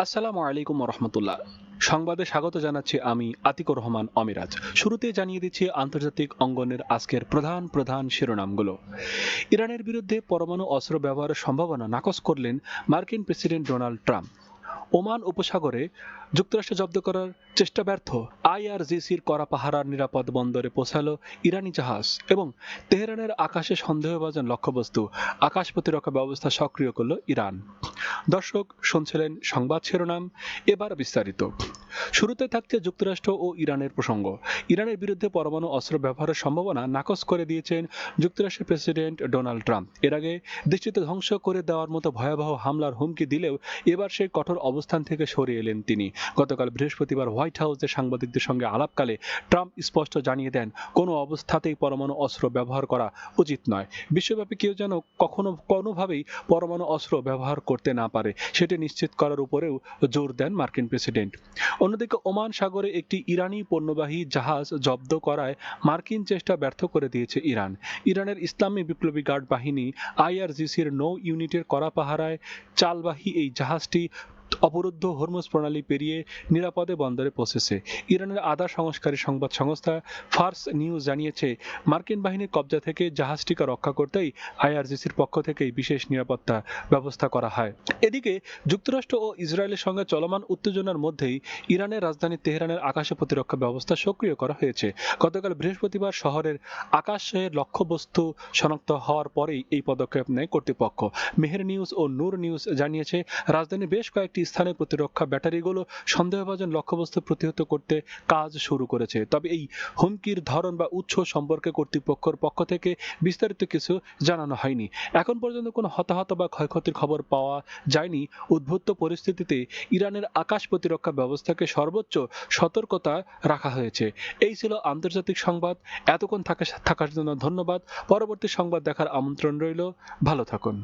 আসসালামু আলাইকুম রহমতুল্লাহ। সংবাদে স্বাগত জানাচ্ছি আমি আতিকুর রহমান অমিরাজ। শুরুতে জানিয়ে দিচ্ছি আন্তর্জাতিক অঙ্গনের আজকের প্রধান প্রধান শিরোনামগুলো। ইরানের বিরুদ্ধে পরমাণু অস্ত্র ব্যবহারের সম্ভাবনা নাকচ করলেন মার্কিন প্রেসিডেন্ট ডোনাল্ড ট্রাম্প। ওমান উপসাগরে যুক্তরাষ্ট্র জব্দ করার চেষ্টা ব্যর্থ, আইআরজিসির কড়া পাহারার নিরাপদ বন্দরে পৌঁছালো ইরানি জাহাজ এবং তেহরানের আকাশে সন্দেহভাজন লক্ষ্যবস্তু, আকাশ প্রতিরক্ষা ব্যবস্থা সক্রিয় করল ইরান। দর্শক, শুনছিলেন সংবাদ শিরোনাম, এবার বিস্তারিত। শুরুতে থাকছে যুক্তরাষ্ট্র ও ইরানের প্রসঙ্গ। ইরানের বিরুদ্ধে পরমাণু অস্ত্র ব্যবহারের সম্ভাবনা নাকচ করে দিয়েছেন যুক্তরাষ্ট্রের প্রেসিডেন্ট ডোনাল্ড ট্রাম্প। এর আগে দেশটিতে ধ্বংস করে দেওয়ার মতো ভয়াবহ হামলার হুমকি দিলেও এবার সেই কঠোর অবস্থান থেকে সরে এলেন তিনি। গতকাল বৃহস্পতিবার হোয়াইট হাউসে সাংবাদিকদের সঙ্গে আলাপকালে ট্রাম্প স্পষ্ট জানিয়ে দেন, কোনো অবস্থাতেই পরমাণু অস্ত্র ব্যবহার করা উচিত নয়। বিশ্বব্যাপী কেউ যেন কখনো কোনোভাবেই পরমাণু অস্ত্র ব্যবহার করতে না পারে সেটি নিশ্চিত করার উপরেও জোর দেন মার্কিন প্রেসিডেন্ট। অন্যদিকে ওমান সাগরে একটি ইরানি পণ্যবাহী জাহাজ জব্দ করায় মার্কিন চেষ্টা ব্যর্থ করে দিয়েছে ইরান। ইরানের ইসলামী বিপ্লবী গার্ড বাহিনী আইআরজিসির নৌ ইউনিটের কড়া পাহারায় চালবাহী এই জাহাজটি অবরুদ্ধ হরমুজ প্রণালী পেরিয়ে নিরাপদে বন্দরে পৌঁছেছে। ইরানের আধা সংস্কারী সংবাদ সংস্থা ফার্স নিউজ জানিয়েছে, মার্কিন বাহিনীর কবজা থেকে জাহাজটিকে রক্ষা করতেই আইআরজিসির পক্ষ থেকেই বিশেষ নিরাপত্তা ব্যবস্থা করা হয়। এদিকে যুক্তরাষ্ট্র ও ইসরায়েলের সঙ্গে চলমান উত্তেজনার মধ্যেই ইরানের রাজধানী তেহরানের আকাশে প্রতিরক্ষা ব্যবস্থা সক্রিয় করা হয়েছে। গতকাল বৃহস্পতিবার শহরের আকাশের লক্ষ্যবস্তু শনাক্ত হওয়ার পরেই এই পদক্ষেপ নেয় কর্তৃপক্ষ। মেহের নিউজ ও নূর নিউজ জানিয়েছে, রাজধানীর বেশ কয়েকটি স্থানে প্রতিরক্ষা ব্যাটারিগুলো সন্দেহভাজন লক্ষ্যবস্তু প্রতিহত করতে কাজ শুরু করেছে। তবে এই হুমকির ধরন বা উৎস সম্পর্কে কর্তৃপক্ষের পক্ষ থেকে বিস্তারিত কিছু জানানো হয়নি। এখন পর্যন্ত কোনো হতাহত বা ক্ষয়ক্ষতির খবর পাওয়া যায়নি। উদ্ভূত পরিস্থিতিতে ইরানের আকাশ প্রতিরক্ষা ব্যবস্থাকে সর্বোচ্চ সতর্কতা রাখা হয়েছে। এই ছিল আন্তর্জাতিক সংবাদ। এতক্ষণ থাকার জন্য ধন্যবাদ। পরবর্তী সংবাদ দেখার আমন্ত্রণ রইল। ভালো থাকুন।